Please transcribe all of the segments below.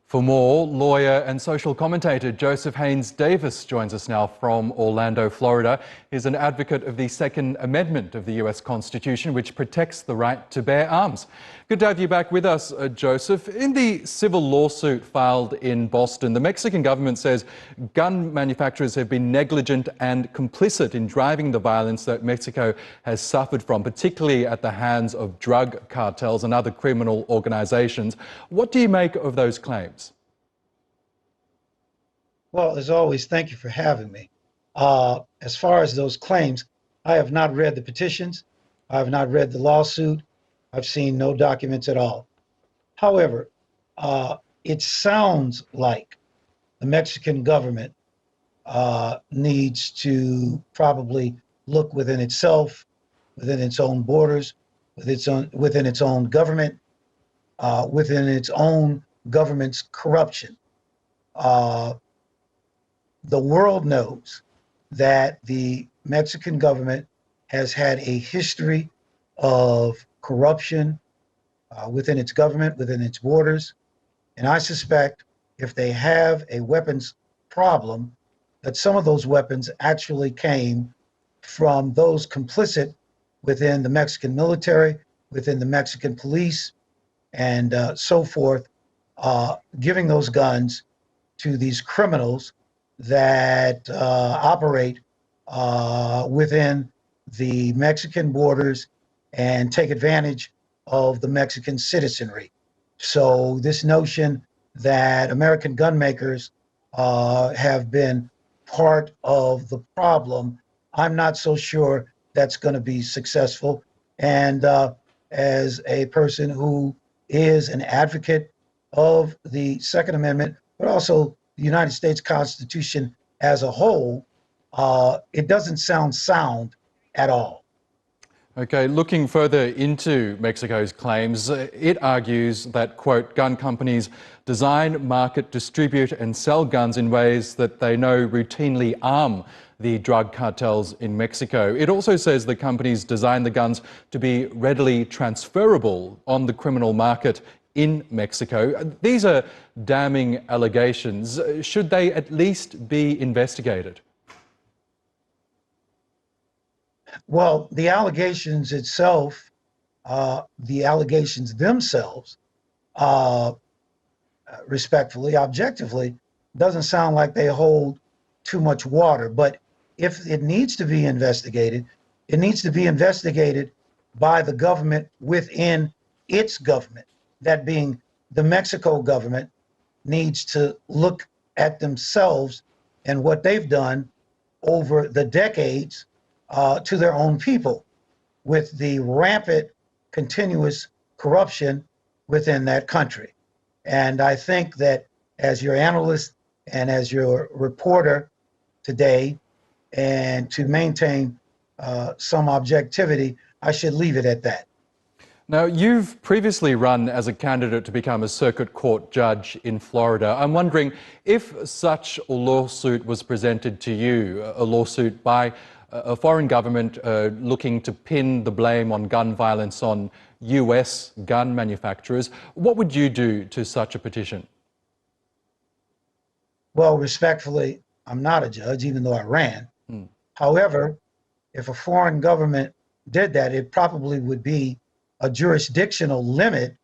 For more, lawyer and social commentator Joseph Haynes Davis joins us now from Orlando, Florida. He's an advocate of the Second Amendment of the US Constitution, which protects the right to bear arms. Good to have you back with us, Joseph. In the civil lawsuit filed in Boston, the Mexican government says gun manufacturers have been negligent and complicit in driving the violence that Mexico has suffered from, particularly at the hands of drug cartels and other criminal organizations. What do you make of those claims? Well, as always, thank you for having me. As far as those claims, I have not read the petitions. I have not read the lawsuit. I've seen no documents at all. However, it sounds like the Mexican government needs to probably look within itself, within its own borders, within its own government, within its own government's corruption. The world knows that the Mexican government has had a history of corruption within its government, within its borders. And I suspect if they have a weapons problem, that some of those weapons actually came from those complicit within the Mexican military, within the Mexican police, and so forth, giving those guns to these criminals that operate within the Mexican borders and take advantage of the Mexican citizenry. So this notion that American gun makers have been part of the problem, I'm not so sure that's going to be successful. And as a person who is an advocate of the Second Amendment, but also the United States Constitution as a whole, it doesn't sound sound at all. Okay, looking further into Mexico's claims, it argues that, quote, gun companies design, market, distribute and sell guns in ways that they know routinely arm the drug cartels in Mexico. It also says the companies design the guns to be readily transferable on the criminal market in Mexico. These are damning allegations. Should they at least be investigated? Well, the allegations itself, the allegations themselves, respectfully, objectively, doesn't sound like they hold too much water. But if it needs to be investigated, it needs to be investigated by the government within its government. That being the Mexico government needs to look at themselves and what they've done over the decades to their own people with the rampant, continuous corruption within that country. And I think that as your analyst and as your reporter today, and to maintain some objectivity, I should leave it at that. Now, you've previously run as a candidate to become a circuit court judge in Florida. I'm wondering if such a lawsuit was presented to you, a lawsuit by a foreign government looking to pin the blame on gun violence on US gun manufacturers, what would you do to such a petition? Well, respectfully, I'm not a judge, even though I ran. However, if a foreign government did that, it probably would be a jurisdictional limit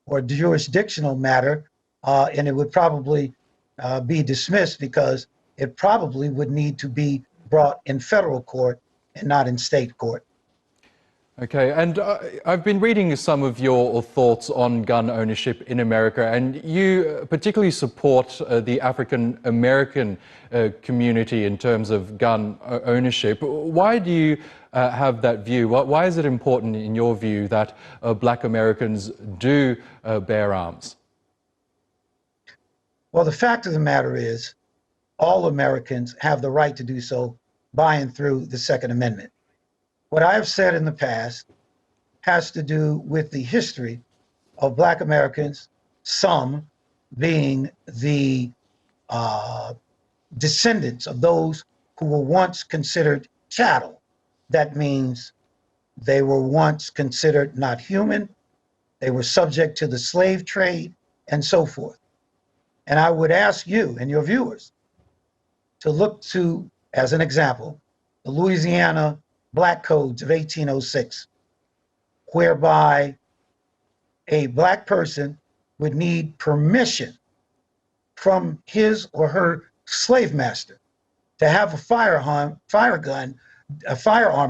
or jurisdictional matter, and it would probably be dismissed because it probably would need to be brought in federal court and not in state court. Okay, and I've been reading some of your thoughts on gun ownership in America, and you particularly support the African American community in terms of gun ownership. Why do you have that view? Why is it important, in your view, that Black Americans do bear arms? Well, the fact of the matter is, all Americans have the right to do so by and through the Second Amendment. What I have said in the past has to do with the history of Black Americans, some being the descendants of those who were once considered chattel. That means they were once considered not human, they were subject to the slave trade, and so forth. And I would ask you and your viewers to look to, as an example, the Louisiana Black Codes of 1806, whereby a Black person would need permission from his or her slave master to have a firearm,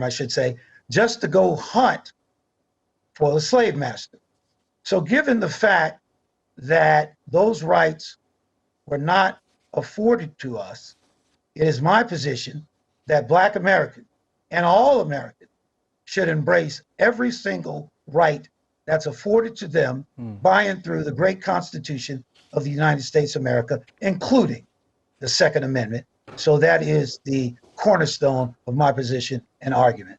I should say, just to go hunt for the slave master. So given the fact that those rights were not afforded to us, it is my position that Black Americans and all Americans should embrace every single right that's afforded to them by and through the great Constitution of the United States of America, including the Second Amendment. So that is the cornerstone of my position and argument.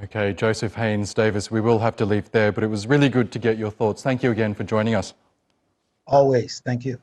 Okay, Joseph Haynes Davis, we will have to leave there, but it was really good to get your thoughts. Thank you again for joining us. Always. Thank you.